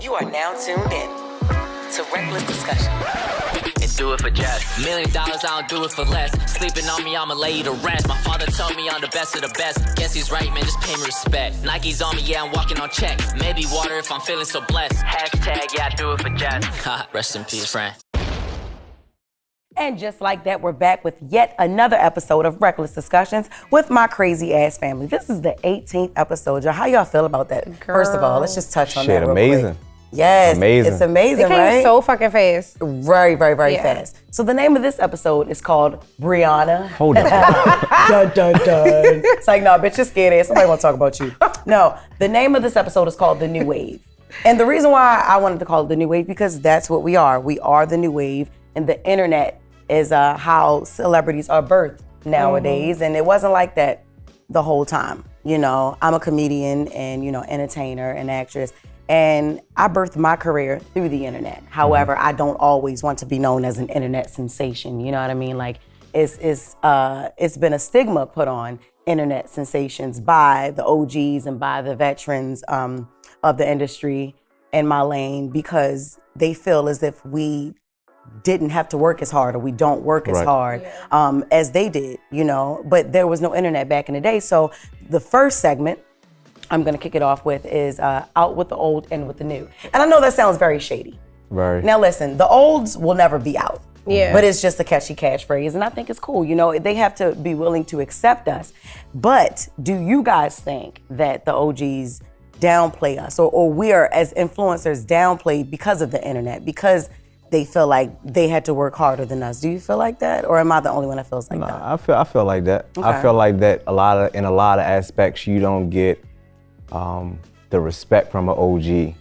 You are now tuned in to Reckless Discussion. And do it for Jess. $1 million, I don't do it for less. Sleeping on me, I'ma lay you to rest. My father told me I'm the best of the best. Guess he's right, man, just pay me respect. Nike's on me, yeah, I'm walking on checks. Maybe water if I'm feeling so blessed. Hashtag, yeah, I do it for Jess. Rest in peace, friend. And just like that, we're back with yet another episode of Reckless Discussions with my crazy ass family. This is the 18th episode, y'all. How y'all feel about that? Girl. First of all, let's just touch on that real amazing. quick. Yes, Amazing. It's amazing, It came right? so fucking fast. Very, very, very fast. So the name of this episode is called Brianna. Hold on. Dun, dun, dun. It's like, no, bitch, you're scared ass. Somebody want to talk about you. No, the name of this episode is called The New Wave. And the reason why I wanted to call it The New Wave, because that's what we are. We are the new wave, and the internet is how celebrities are birthed nowadays. And it wasn't like that the whole time. You know, I'm a comedian and, entertainer and actress. And I birthed my career through the internet. However, I don't always want to be known as an internet sensation. You know what I mean? Like, it's been a stigma put on internet sensations by the OGs and by the veterans of the industry in my lane, because they feel as if we didn't have to work as hard, or we don't work as hard as they did, but there was no internet back in the day. So the first segment I'm gonna kick it off with is out with the old, in with the new. And I know that sounds very shady. Very. Now listen, the olds will never be out. Yeah. But it's just a catchy catchphrase, and I think it's cool. They have to be willing to accept us. But do you guys think that the OGs downplay us, or we are, as influencers, downplayed because of the internet, because they feel like they had to work harder than us? Do you feel like that, or am I the only one that feels like that? I feel like that. Okay. I feel like that in a lot of aspects you don't get the respect from an OG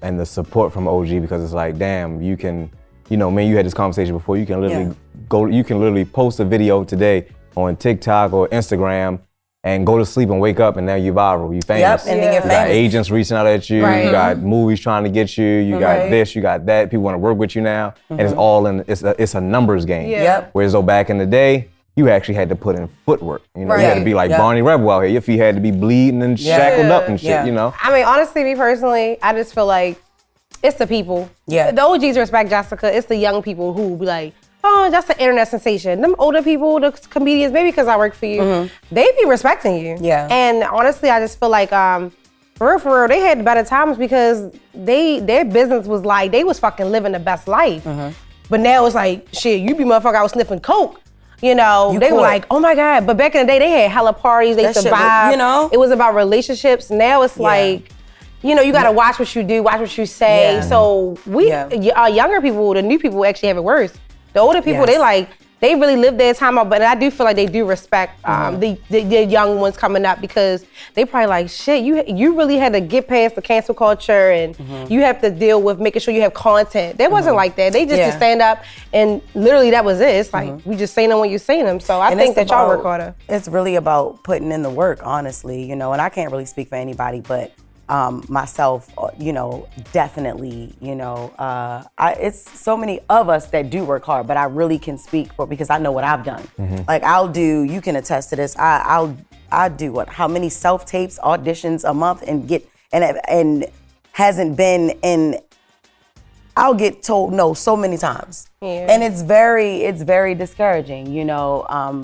and the support from an OG, because it's like, damn, you can, man, you had this conversation before. You can literally you can literally post a video today on TikTok or Instagram and go to sleep and wake up, and now you're viral, you famous. Yep, and then you're You got famous. agents reaching out at you, Right. you got movies trying to get you, you got this, you got that, people want to work with you now, and it's all it's a numbers game. Yeah. Yep. Whereas though back in the day, you actually had to put in footwork. You Right. had to be like Yep. Barney Rebel out here. Your feet had to be bleeding and shackled up and shit, Yeah. I mean, honestly, me personally, I just feel like it's the people. Yeah. The OGs respect Jessica. It's the young people who be like, oh, that's an internet sensation. Them older people, the comedians, maybe because I work for you, they be respecting you. Yeah. And honestly, I just feel like, for real, they had better times because their business was like, they was fucking living the best life. But now it's like, shit, you be motherfucker out sniffing coke. They could. were like, oh my God. But back in the day, they had hella parties, they That shit was, survived. It was about relationships. Now it's like, you gotta watch what you do, watch what you say. Yeah. So our younger people, the new people actually have it worse. The older people, they really live their time out, but I do feel like they do respect the young ones coming up, because they probably like, shit, you really had to get past the cancel culture, and you have to deal with making sure you have content. That wasn't like that. They just to stand up, and literally that was it. It's like, we just saying them when you saying them. So I think that y'all work harder. It's really about putting in the work, honestly, and I can't really speak for anybody, but myself, definitely, it's so many of us that do work hard, but I really can speak for, because I know what I've done. Like you can attest to this. I do how many self-tapes, auditions a month, and hasn't been in, I'll get told no so many times. Yeah. And it's very discouraging,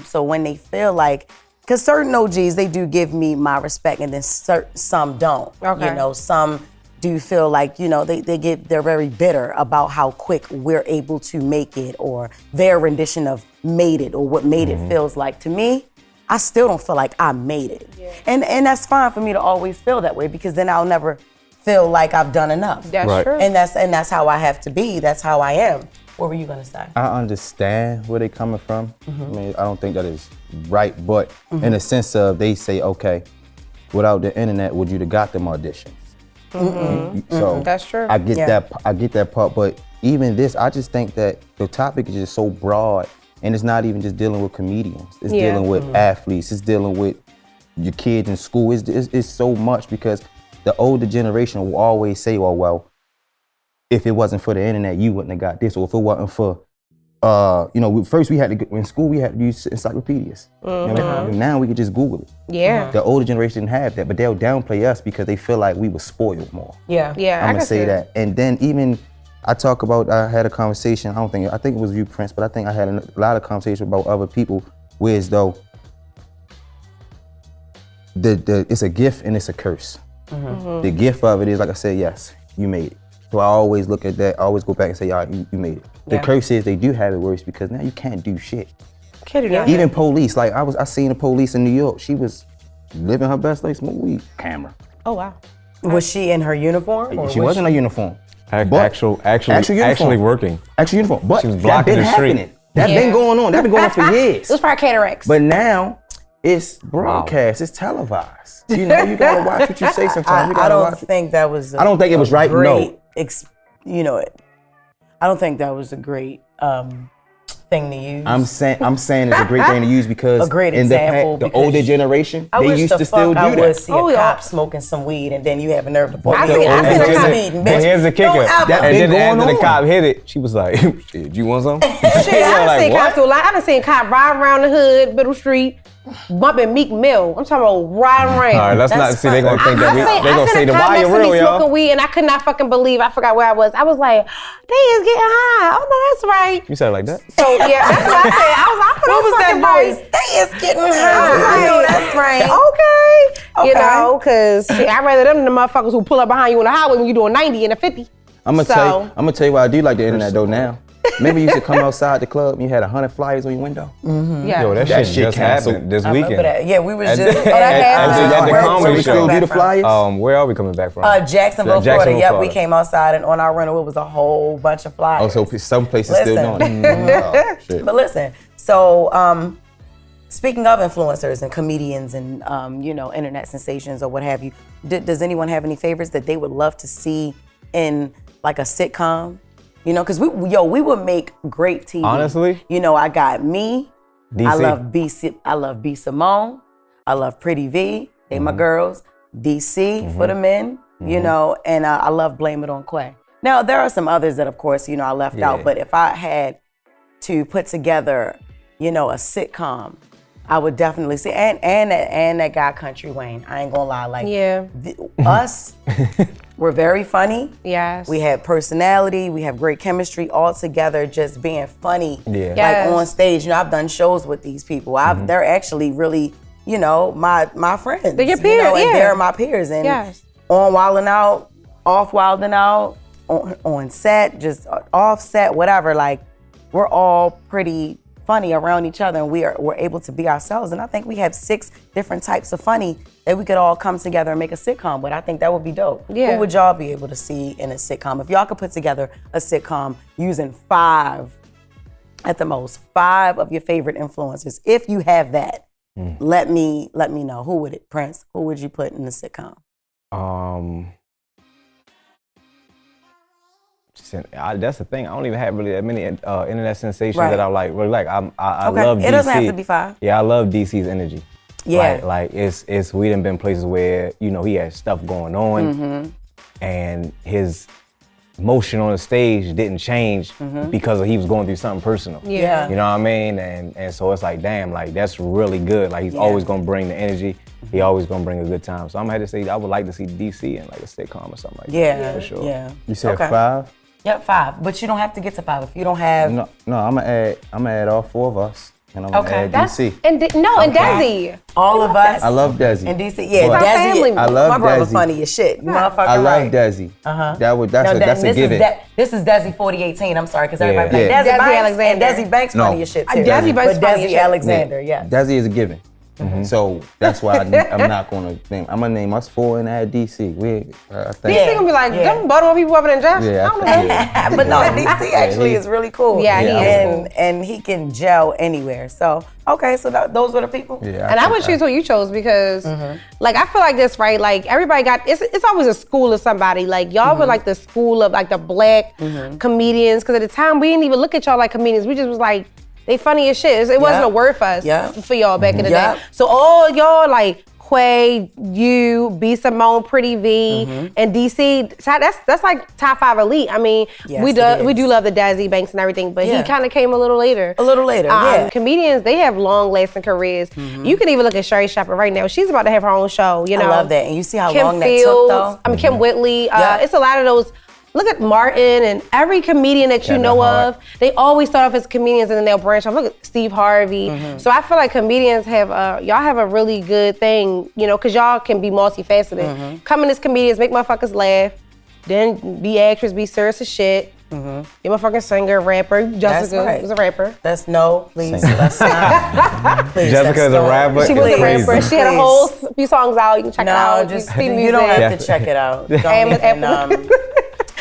so when they feel like, because certain OGs, they do give me my respect, and then some don't. Okay. Some do feel like, they're very bitter about how quick we're able to make it, or their rendition of made it, or what made it feels like. To me, I still don't feel like I made it. Yeah. And that's fine for me to always feel that way, because then I'll never feel like I've done enough. That's true. And that's how I have to be. That's how I am. What were you gonna say? I understand where they're coming from. I mean, I don't think that is right, but in the sense of, they say, okay, without the internet, would you have got them auditions? So That's true. I get that part, but even this, I just think that the topic is just so broad, and it's not even just dealing with comedians. It's dealing with athletes. It's dealing with your kids in school. It's so much, because the older generation will always say, well, if it wasn't for the internet, you wouldn't have got this, or if it wasn't for first we had to go, in school we had to use encyclopedias. You know what I mean? Now we could just Google it. Yeah. The older generation didn't have that, but they'll downplay us because they feel like we were spoiled more. Yeah. Yeah. I'm gonna say that. And then even I had a conversation. I think it was you, Priince, but I think I had a lot of conversations about other people, where as though it's a gift and it's a curse. The gift of it is, like I said, yes, you made it. So I always look at that. I always go back and say, all right, you made it. The curse is they do have it worse because now you can't do shit. Can't do that. Even police, like I seen a police in New York. She was living her best life, smoke weed, camera. Oh wow. Was she in her uniform? Or She wasn't in a uniform. Actually working. Actual uniform. But She was that blocking been the street. happening. That been going on. That been going on for years. It was probably cataracts. But now it's broadcast. It's televised. You know, you gotta watch what you say sometimes. You I gotta don't watch it. think that was. I don't think it was right, no. Great, I don't think that was a great thing to use. I'm saying it's a great thing to use because A great in example, the because older generation, I they wish used the to still do fuck I that. would see a cop smoking some weed, and then you have a nerve to pull I me seen- over. I seen a You're cop- speeding, But bitch. here's the kicker. Don't ever- That And been then after going the on. cop hit it, she was like, "Shit, you want some?" Shit, I done seen cops do a lot. I done seen cops ride around the hood, Middle Street, bumping Meek Mill. I'm talking about riding around. All right, let's not see. They gonna think that they gonna say the cop why next you to me real, smoking y'all. weed, and I could not fucking believe. I forgot where I was. I was like, they is getting high. Oh no, that's right. You said it like that? So yeah, that's what I said. I was like, What was that voice? They is getting high. I know that's right. Okay. You know, because I'd rather them than the motherfuckers who pull up behind you on the highway when you doing 90 and a 50. I'm gonna tell you why I do like the internet though now. Remember you used to come outside the club and you had 100 flyers on your window? Yeah. Yo, that shit just canceled. happened this I remember weekend. that. Yeah, we was At just. the- at the Where comedy we show. coming Do the back from? flyers? Where are we coming back from? Jacksonville, Florida. Jacksonville, Yep, Florida. we came outside, and on our rental, it was a whole bunch of flyers. Oh, so some places still Listen. doing it. Oh, shit. But listen, so speaking of influencers and comedians and internet sensations or what have you, does anyone have any favorites that they would love to see in like a sitcom? You know, because we would make great TV. Honestly? You know, I got me. DC. I love B Simone. I love Pretty V. They my girls. DC for the men. You know, and I love Blame It on Quay. Now there are some others that, of course, I left out. But if I had to put together, a sitcom, I would definitely say and that guy Country Wayne. I ain't gonna lie, like us, we're very funny. Yes. We have personality. We have great chemistry all together. Just being funny, Yeah. like on stage. I've done shows with these people. They're actually really, my friends. They're your peers, and yeah. they're my peers. And Yes. on Wildin' Out, off Wildin' Out, on set, just off set, whatever. Like we're all pretty funny around each other, and we're able to be ourselves. And I think we have 6 different types of funny that we could all come together and make a sitcom with. I think that would be dope. Yeah. Who would y'all be able to see in a sitcom? If y'all could put together a sitcom using 5, at the most, 5 of your favorite influencers, if you have that, let me know. Who would it, Priince? Who would you put in the sitcom? That's the thing. I don't even have really that many internet sensations Right. that I like. Really like. I Okay. love DC. It doesn't have to be 5. Yeah, I love DC's energy. Yeah. Like it's we done been places where he had stuff going on, Mm-hmm. and his motion on the stage didn't change because he was going through something personal. Yeah. You know what I mean? And so it's like, damn, like that's really good. Like he's always gonna bring the energy. He always gonna bring a good time. So I'm gonna have to say I would like to see DC in like a sitcom or something like Yeah, that. For sure. yeah. You said Okay. 5? Yep, 5. But you don't have to get to 5 if you don't have. No, I'm gonna add all 4 of us, and I'm gonna Okay. add That's- DC. And Desi. All of us. I love Desi. And DC, yeah, But- Desi. family. I love my brother Desi. funny as shit. Motherfucker, I love right. Desi. That's a this given. This is Desi 4018. I'm sorry, because everybody Yeah. like Desi Desi Banks Alexander. and Desi Banks No. funny as shit too. Desi Banks but funny as Desi shit. Alexander, yes. Desi is a given. So that's why I'm not gonna name. I'm gonna name us 4 and add DC. I think. DC gonna be like, them Baltimore people other than Jess? Yeah, I don't know. yeah. But no, DC actually is really cool. Yeah, he is cool. And he can gel anywhere. So, okay, so those were the people? Yeah, And I would choose who you chose because, like, I feel like this, right? Like, everybody got, it's always a school of somebody. Like, y'all were like the school of like the black comedians. Because at the time, we didn't even look at y'all like comedians. We just was like, they funny as shit. It wasn't a word for us, for y'all back in the day. So all y'all like Quay, you, B. Simone, Pretty V, and DC. That's like top 5 elite. I mean, Yes, we do love the Dazzy Banks and everything, but he kind of came a little later. Comedians, they have long-lasting careers. You can even look at Sherry Shepherd right now. She's about to have her own show. You know, I love that, and you see how Kim long Fields, that took, though. I mean, Kim Whitley. It's a lot of those. Look at Martin and every comedian that you know of. They always start off as comedians and then they'll branch off. Look at Steve Harvey. So I feel like comedians have, y'all have a really good thing, you know, because y'all can be multifaceted. Come in as comedians, make motherfuckers laugh, then be actress, be serious as shit. You motherfucking singer, rapper. Jessica was a rapper. Please, that's not. Please, Jessica is a rapper. She was a rapper. She had a whole few songs out. You can check it out. You don't have to check it out.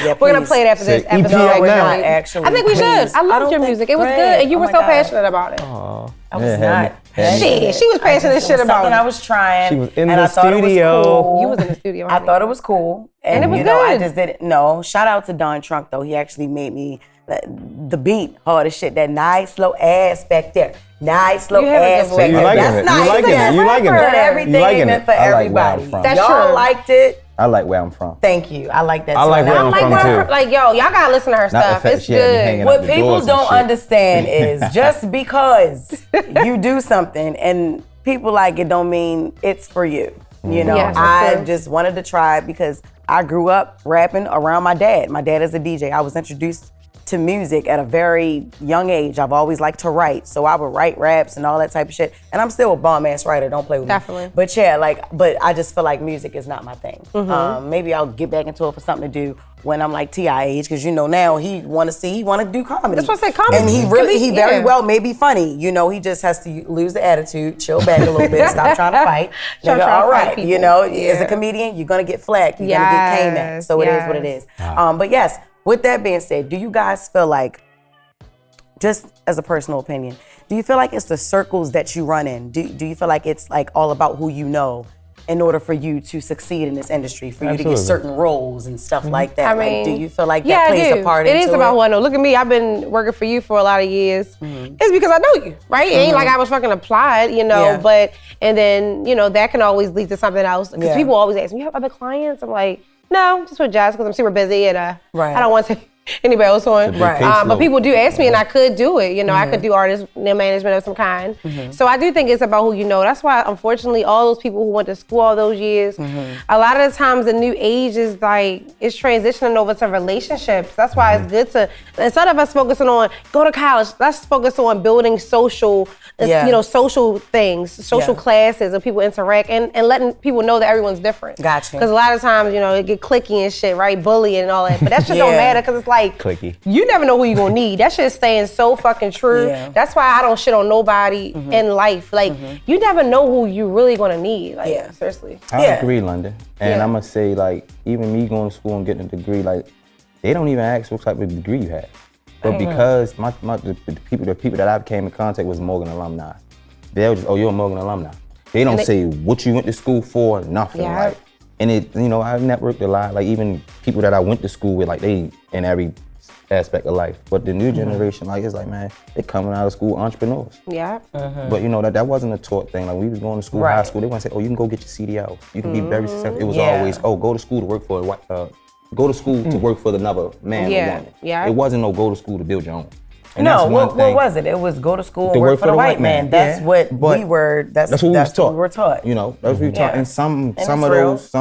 Yeah, we're gonna play it after this episode. No, actually. I think we should. I loved your music. It was good, and you were so passionate about it. I was not. She was passionate shit about it. Something I was trying. She was in and the I thought studio. It was cool. You was in the studio. I thought it was cool, and it was you know, I good. just didn't know. Shout out to Don Trunk though. He actually made me the beat hard as shit. That nice slow ass back there. Nice slow ass back there. You liking it? That's You liking it? You liking it? But everything ain't meant for everybody. That's Y'all true. liked it. I like where I'm from. Thank you. I like that. I like where I'm from too. Like, yo, y'all gotta listen to her stuff. It's good. What people don't understand is just because you do something and people like it don't mean it's for you. You know, Yes, I true. just wanted to try it because I grew up rapping around my dad. My dad is a DJ. I was introduced to music at a very young age. I've always liked to write, so I would write raps and all that type of shit. And I'm still a bomb ass writer. Don't play with Definitely. me. But yeah, but I just feel like music is not my thing. Maybe I'll get back into it for something to do when I'm like T.I. age, because you know now he want to do comedy. That's what I said, comedy. And he very well may be funny. You know, he just has to lose the attitude, chill back a little bit, stop trying to fight. Stop Nigga, trying to all fight right, people. you know, Yeah. as a comedian, you're gonna get flagged, you're gonna get came at. So it is what it is. But yes, with that being said, do you guys feel like, just as a personal opinion, do you feel like it's the circles that you run in? Do you feel like it's like all about who you know in order for you to succeed in this industry, for you to get certain roles and stuff like that? I mean, like, do you feel like that plays a part into it? It is about who I know. Look at me. I've been working for you for a lot of years. It's because I know you, right? It ain't like I was fucking applied, you know, and then, you know, that can always lead to something else. Because people always ask me, you have other clients? I'm like, no, just with Jess, because I'm super busy and I don't want to anybody else on. But people do ask me and I could do it. You know, I could do artist management of some kind. So I do think it's about who you know. That's why, unfortunately, all those people who went to school all those years, a lot of the times the new age is like, it's transitioning over to relationships. That's why it's good to, instead of us focusing on, go to college, let's focus on building social, you know, social things, social classes, and people interact and letting people know that everyone's different. Gotcha. Because a lot of times, you know, it get cliquey and shit, right? Bullying and all that. But that shit don't matter because it's like, cliquey. You never know who you're gonna need. That shit's staying so fucking true. That's why I don't shit on nobody in life. Like, you never know who you really gonna need. Like, seriously. I agree, London. And I'm gonna say, like, even me going to school and getting a degree, like, they don't even ask what type of degree you had. But because the people that I came in contact with was Morgan alumni, they'll just, oh, you're a Morgan alumni. They don't say what you went to school for, nothing. Like, and it, you know, I networked a lot. Like, even people that I went to school with, like, they in every aspect of life. But the new generation, like, it's like, man, they coming out of school entrepreneurs. But you know, that wasn't a taught thing. Like, we was going to school, high school, they want to say, oh, you can go get your CDL. You can be very successful. It was always, oh, go to school to work for a white, go to school to work for another man or woman. It wasn't no go to school to build your own. And no, what was it? It was go to school and work for the white man. That's what we were. That's what we were taught. You know, that's what we were taught. And some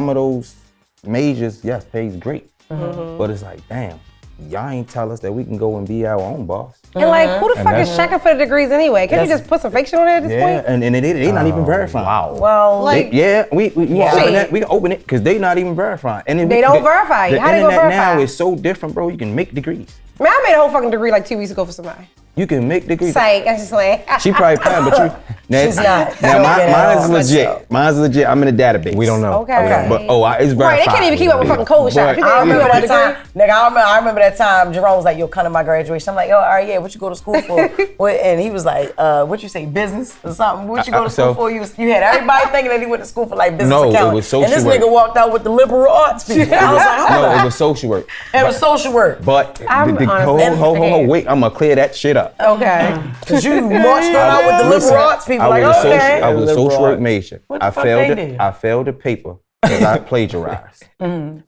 of those majors, yes, pays great. But it's like, damn, y'all ain't tell us that we can go and be our own boss. And like, who the fuck is checking for the degrees anyway? Can't you just put some fake shit on there at this point? And they not even verifying. Wow. Well, like, we open that. We can open it because they not even verifying. And they don't verify. The How they gonna internet verify? now is so different, bro. You can make degrees. Man, I made a whole fucking degree like 2 weeks ago for somebody. You can make degrees. Psych, that's just like. She probably paying, but you. She's not. Now mine is legit. Mine's legit. I'm in the database. We don't know. Okay. But it's verified. Right, they can't even keep up with fucking COVID shots. But- I remember that time. Nigga, I remember that time. Jerome was like, "Yo, come to my graduation." I'm like, "Yo, all right, yeah. What you go to school for?" And he was like, "What you say, business or something? What you go to school for?" You had everybody thinking that he went to school for like business accounting. No, it was social And this work. nigga walked out with the liberal arts people. I was like, "Hold No, on." it was social work. It was social work. But I'm honestly- wait, I'm gonna clear that shit up. up. Okay. Cause you marched on out with the liberal arts people. I Like, was okay. I was a Liberal social work arts. major. What the I fuck failed they it. did? I failed the paper because I plagiarized.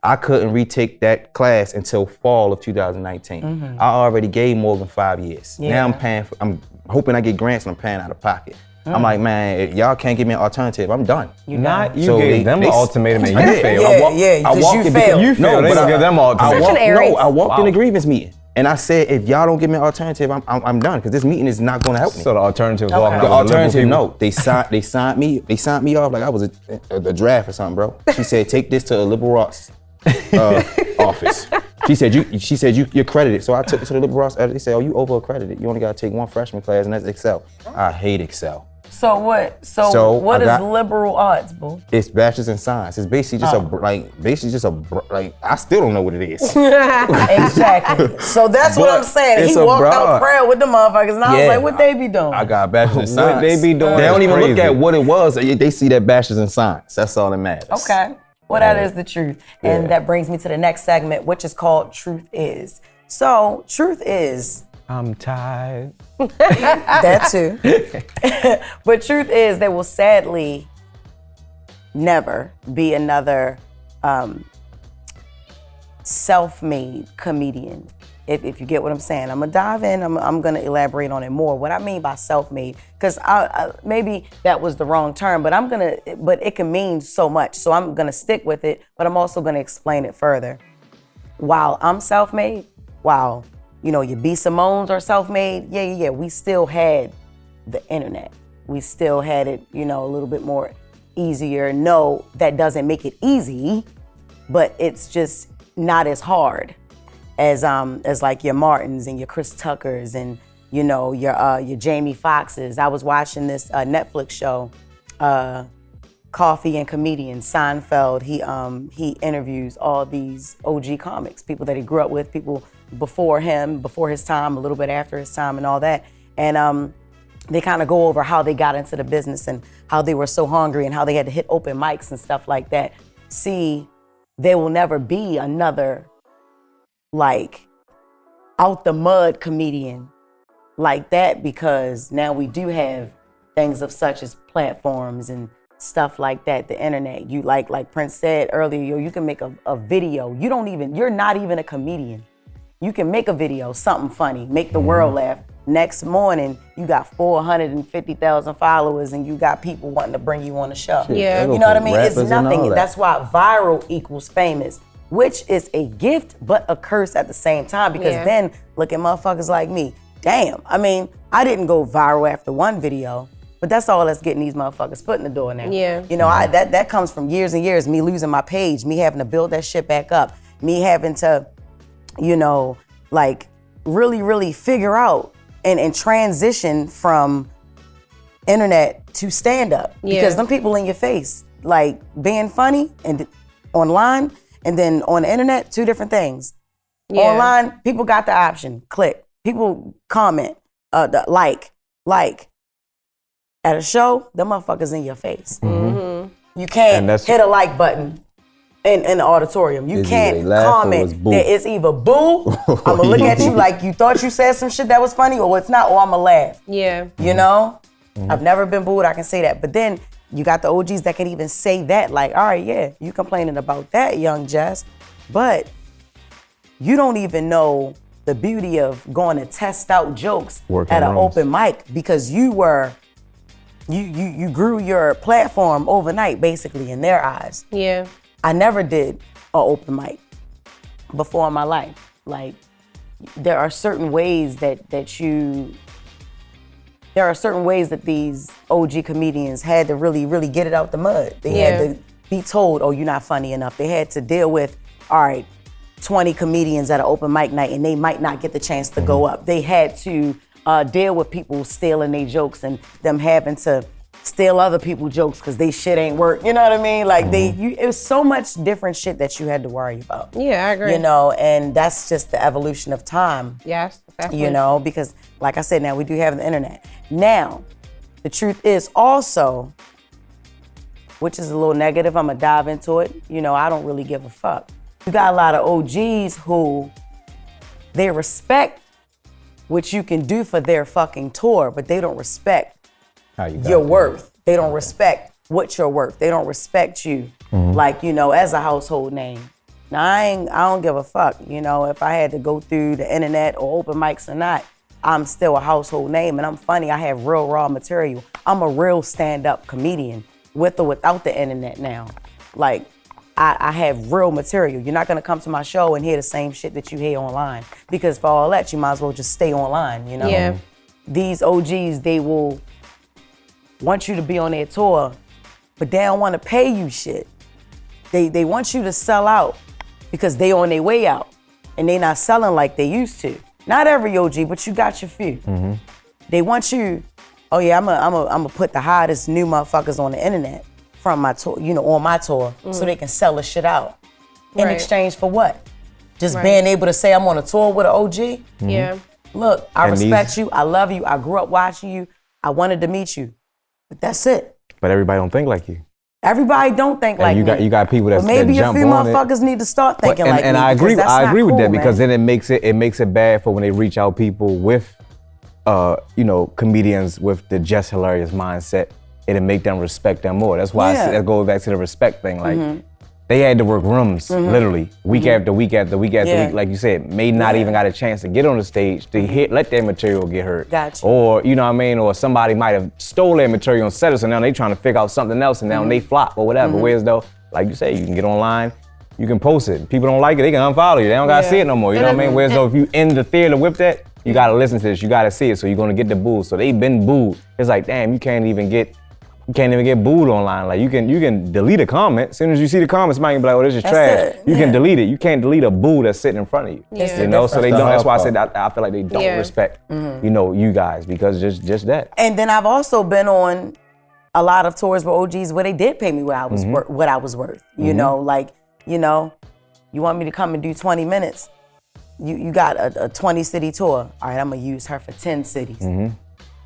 I couldn't retake that class until fall of 2019. I already gave Morgan 5 years. Now I'm paying. I'm hoping I get grants and I'm paying out of pocket. I'm like, man, if y'all can't give me an alternative, I'm done. Not you So gave them an ultimatum and you did. failed. Yeah, because you failed. You failed. They but don't give them an ultimatum. I walked in the grievance meeting and I said, if y'all don't give me an alternative, I'm done because this meeting is not going to help me. So the alternative is walking The out with the liberal alternative, people. no. They signed me off like I was a draft or something, bro. She said, take this to a liberal arts office. She said you're credited. So I took it to the liberal arts. They said, oh, you over accredited. You only got to take one freshman class and that's Excel. I hate Excel. So what? So what I is got- liberal arts, boo? It's bachelor's in science. It's basically just I still don't know what it is. Exactly. So that's what But I'm saying. it's He a walked out broad. proud with the motherfuckers, and I was Yeah. like, what they be doing? I got a bachelor's in What science. they be doing They don't is even look crazy. at what it was. They see that bachelor's in science. That's all that matters. Okay. Well, that is the truth. And that brings me to the next segment, which is called Truth Is. So, truth is, I'm tired. that too. But truth is, there will sadly never be another self-made comedian. If you get what I'm saying, I'm gonna dive in. I'm gonna elaborate on it more. What I mean by self-made, because maybe that was the wrong term, but but it can mean so much. So I'm gonna stick with it, but I'm also gonna explain it further. While I'm self-made, while your B. Simones are self-made, yeah, we still had the internet. We still had it, a little bit more easier. No, that doesn't make it easy, but it's just not as hard as like your Martins and your Chris Tuckers and your Jamie Foxxes. I was watching this Netflix show, Coffee and Comedian, Seinfeld. He interviews all these OG comics, people that he grew up with, people before him, before his time, a little bit after his time and all that. And they kind of go over how they got into the business and how they were so hungry and how they had to hit open mics and stuff like that. See, there will never be another like out the mud comedian like that, because now we do have things of such as platforms and stuff like that, the internet. You like Priince said earlier, you can make a video. You're not even a comedian. You can make a video, something funny, make the world laugh. Next morning, you got 450,000 followers and you got people wanting to bring you on the show. Yeah. You know what I mean? It's Rappers and all nothing. that. That's why viral equals famous, which is a gift but a curse at the same time, because then look at motherfuckers like me. Damn. I mean, I didn't go viral after one video, but that's all that's getting these motherfuckers foot in the door now. Yeah. That comes from years and years, me losing my page, me having to build that shit back up, me having to, really, really figure out and transition from internet to stand-up. Yeah. Because them people in your face, like being funny and online, and then on the internet, two different things. Yeah. Online, people got the option, click. People comment, like. At a show, them motherfuckers in your face. Mm-hmm. You can't And that's- hit a like button in the auditorium. You It's can't either they laugh or comment it's boo. that it's either boo, I'm gonna look at you like you thought you said some shit that was funny, or it's not, or I'm gonna laugh. Yeah. You know? I've never been booed, I can say that. But then you got the OGs that can even say that, like, all right, yeah, you complaining about that, young Jess, but you don't even know the beauty of going to test out jokes Working at an rooms. open mic, because you grew your platform overnight, basically, in their eyes. Yeah. I never did an open mic before in my life. Like, there are certain ways that these OG comedians had to really, really get it out the mud. They had to be told, oh, you're not funny enough. They had to deal with, all right, 20 comedians at an open mic night and they might not get the chance to go up. They had to deal with people stealing their jokes and them having to steal other people's jokes because they shit ain't work. You know what I mean? Like it was so much different shit that you had to worry about. Yeah, I agree. And that's just the evolution of time. Yes. Because like I said, now we do have the internet. Now, the truth is also, which is a little negative, I'm gonna dive into it. I don't really give a fuck. You got a lot of OGs who they respect what you can do for their fucking tour, but they don't respect How you got your there. worth. They don't respect what you're worth. They don't respect you, like, you know, as a household name. Now, I don't give a fuck, you know, if I had to go through the internet or open mics or not, I'm still a household name, and I'm funny. I have real raw material. I'm a real stand-up comedian with or without the internet now. Like, I have real material. You're not gonna come to my show and hear the same shit that you hear online, because for all that, you might as well just stay online, you know? Yeah. These OGs, they will want you to be on their tour, but they don't wanna pay you shit. They want you to sell out because they on their way out and they not selling like they used to. Not every OG, but you got your few. They want you, oh yeah, I'm gonna put the hottest new motherfuckers on the internet from my tour, you know, on my tour, so they can sell the shit out. In Right. exchange for what? Just Right. being able to say I'm on a tour with an OG? Yeah. Look, I And respect you, I love you, I grew up watching you, I wanted to meet you. But that's it. But everybody don't think like you. Everybody don't think like And me. you got people But that maybe a jump few on it. motherfuckers need to start But- thinking and, like and me. I agree. because that's I not agree with cool, that, because man. then it makes it bad for when they reach out people with, you know, comedians with the just hilarious mindset. It'll make them respect them more. That's why Yeah. that goes back to the respect thing. Like they had to work rooms literally week after week after week after Yeah. week. Like you said, may not even got a chance to get on the stage to let their material get heard. Gotcha. Or you know what I mean? Or somebody might have stole their material and set it, so now they trying to figure out something else, and now they flop or whatever. Whereas though, like you say, you can get online, you can post it. People don't like it, they can unfollow you. They don't gotta Yeah. see it no more. You know what I mean? Whereas though, if you in the theater with that, you gotta listen to this. You gotta see it. So you're gonna get the boo. So they been booed. It's like, damn, you can't even get booed online. Like you can delete a comment. As soon as you see the comments, somebody can be like, oh, this is That's trash. it. You Yeah. can delete it. You can't delete a boo that's sitting in front of you. Yeah. You know, so they That's don't. the That's why I hard said I feel like they don't Yeah. respect, you know, you guys, because just that. And then I've also been on a lot of tours with OGs where they did pay me what I was what I was worth. You know, like, you know, you want me to come and do 20 minutes. You got a 20 city tour. All right, I'm gonna use her for 10 cities.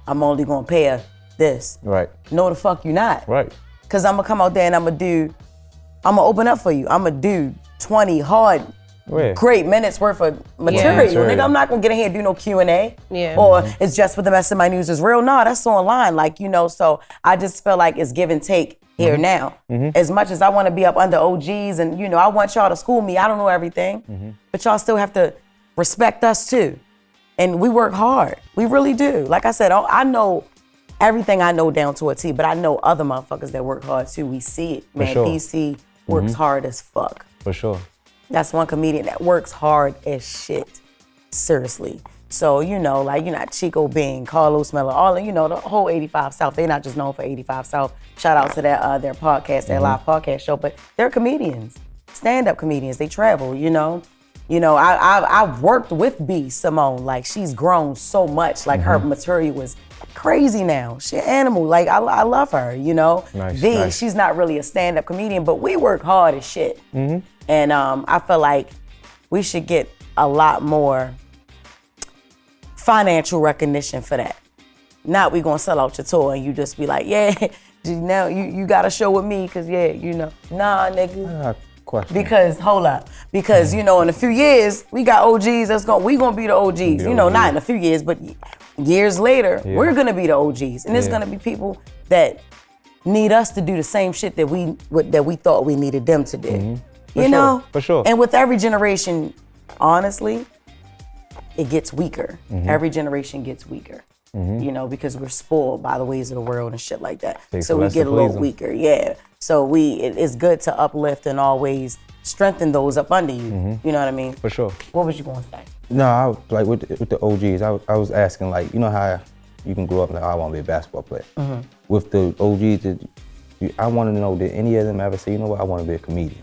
I'm only gonna pay her this. Right. No, the fuck you not. Right. Cause I'm gonna come out there and I'm gonna open up for you. I'm gonna do 20 hard, Yeah. great minutes worth of material. Material. Nigga, I'm not gonna get in here and do no Q&A. Yeah. Or it's just what the mess of my news is real. No, that's online. Like, you know, so I just feel like it's give and take here now. As much as I wanna be up under OGs and, you know, I want y'all to school me. I don't know everything. But y'all still have to respect us too. And we work hard. We really do. Like I said, I know everything I know down to a T, but I know other motherfuckers that work hard too. We see it, man. sure. DC works hard as fuck. For sure. That's one comedian that works hard as shit. Seriously. So, you know, like, you know, Chico Bean, Carlos Miller, all, you know, the whole 85 South. They're not just known for 85 South. Shout out to their podcast, their live podcast show, but they're comedians, stand-up comedians. They travel, you know. You know, I've worked with B, Simone. Like, she's grown so much. Like, her material was crazy now. She an animal. Like, I love her, you know. Nice, V, nice. she's not really a stand-up comedian, but we work hard as shit. And I feel like we should get a lot more financial recognition for that. Not we gonna sell out your tour and you just be like, yeah, now you got a show with me, cause yeah, you know. Nah, nigga. Question. Because hold up, because you know, in a few years we got OGs we gonna be the OGs. You know, not in a few years, but years later we're gonna be the OGs, and there's gonna be people that need us to do the same shit that we thought we needed them to do. You know, For sure. And with every generation, honestly, it gets weaker. Every generation gets weaker. You know, because we're spoiled by the ways of the world and shit like that. Takes So we less get to a little please 'em. weaker. Yeah. So it's good to uplift and always strengthen those up under you. You know what I mean? For sure. What was you going to say? No, I was, like with the OGs, I was asking, like, you know how you can grow up like, I want to be a basketball player. With the OGs, I wanted to know, did any of them ever say, you know what, I want to be a comedian?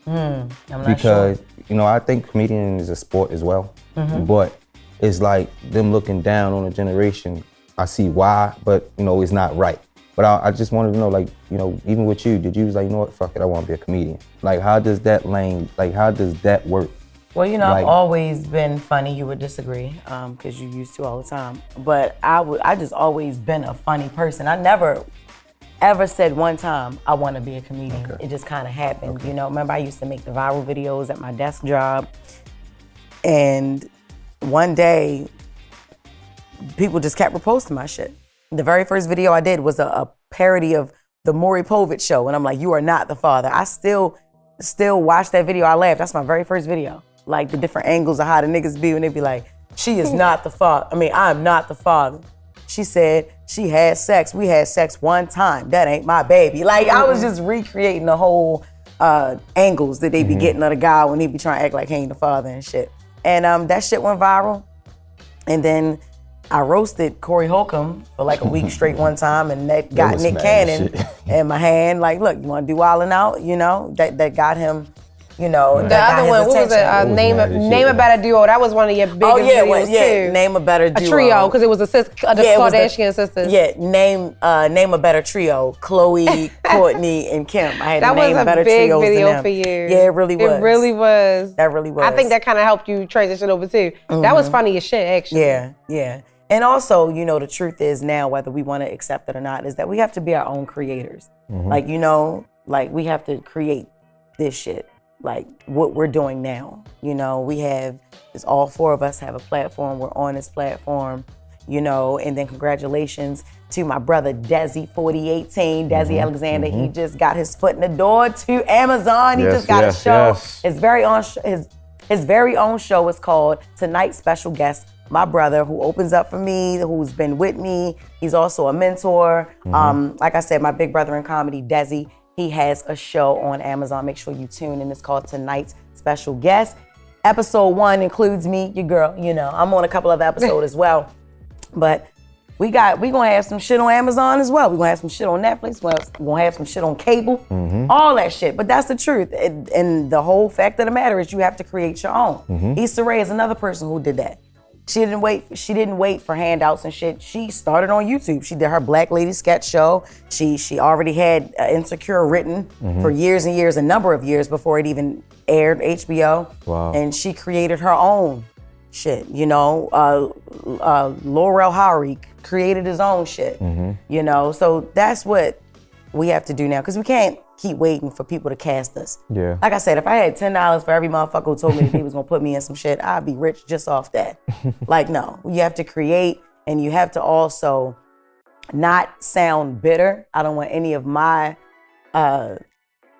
I'm not Because, you know, I think comedian is a sport as well, but it's like them looking down on a generation. I see why, but, you know, it's not right. But I just wanted to know, like, you know, even with you, did you was like, you know what, fuck it, I want to be a comedian? Like, how does that lane, like, how does that work? Well, you know, I've Like- always been funny. You would disagree, because you used to all the time. But I just always been a funny person. I never ever said one time I want to be a comedian. It just kind of happened. You know, remember I used to make the viral videos at my desk job, and one day people just kept reposting my shit. The very first video I did was a parody of the Maury Povich show, and I'm like, you are not the father. I still watch that video. I laugh. That's my very first video. Like the different angles of how the niggas be when they be like, she is not the father. I mean, I'm not the father. She said she had sex. We had sex one time. That ain't my baby. Like I was just recreating the whole angles that they be getting of the guy when he be trying to act like he ain't the father and shit. And that shit went viral. And then I roasted Corey Holcomb for like a week straight one time, and that got Nick Cannon in my hand. Like, look, you want to do Wildin' Out? You know, that got him. You know, the other one, what was it? Name a Better Duo. That was one of your biggest videos too. Name a Better Duo. A trio, because it was the Kardashian sisters. Yeah, name a better trio. Chloe, Courtney, and Kim. I had to name better trios than them. That was a big video for you. Yeah, it really was. It really was. That really was. I think that kind of helped you transition over too. That was funny as shit, actually. Yeah. And also, you know, the truth is now, whether we want to accept it or not, is that we have to be our own creators. Like, you know, like we have to create this shit. Like what we're doing now, you know, it's all four of us have a platform. We're on this platform, you know, and then congratulations to my brother Desi 4018, Desi Alexander. He just got his foot in the door to Amazon. He just got a show. His very own show is called Tonight's Special Guest. My brother, who opens up for me, who's been with me. He's also a mentor. Like I said, my big brother in comedy, Desi. He has a show on Amazon. Make sure you tune in. It's called Tonight's Special Guest. Episode 1 includes me, your girl. You know, I'm on a couple other episodes as well. But we gonna have some shit on Amazon as well. We gonna have some shit on Netflix. We gonna have some shit on cable. All that shit. But that's the truth. And the whole fact of the matter is you have to create your own. Issa Rae is another person who did that. She didn't wait for handouts and shit. She started on YouTube. She did her Black Lady sketch show. She already had Insecure written for years and years, a number of years before it even aired HBO. Wow. And she created her own shit, you know. Laurel Howery created his own shit, you know. So that's what we have to do now, because we can't keep waiting for people to cast us. Yeah. Like I said, if I had $10 for every motherfucker who told me that he was gonna put me in some shit, I'd be rich just off that. Like, no, you have to create, and you have to also not sound bitter. I don't want any of my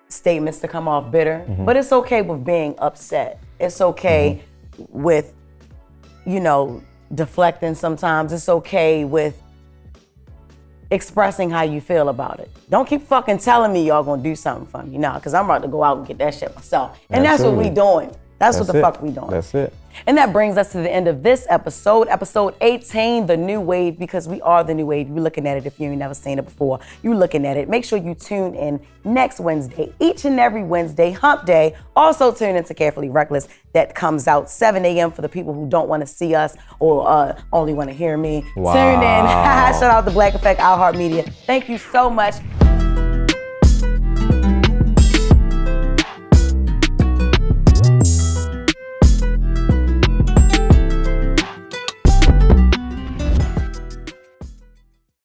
statements to come off bitter, but it's okay with being upset. It's okay with, you know, deflecting sometimes. It's okay with expressing how you feel about it. Don't keep fucking telling me y'all gonna do something for me. Nah, because I'm about to go out and get that shit myself. And that's what we doing. That's what the fuck we doing. That's it. And that brings us to the end of this episode 18, The New Wave, because we are the new wave. You're looking at it if you ain't never seen it before. You're looking at it. Make sure you tune in next Wednesday, each and every Wednesday, hump day. Also tune into Carefully Reckless. That comes out 7 a.m. for the people who don't want to see us or only want to hear me. Wow. Tune in. Shout out to Black Effect iHeartMedia. Thank you so much.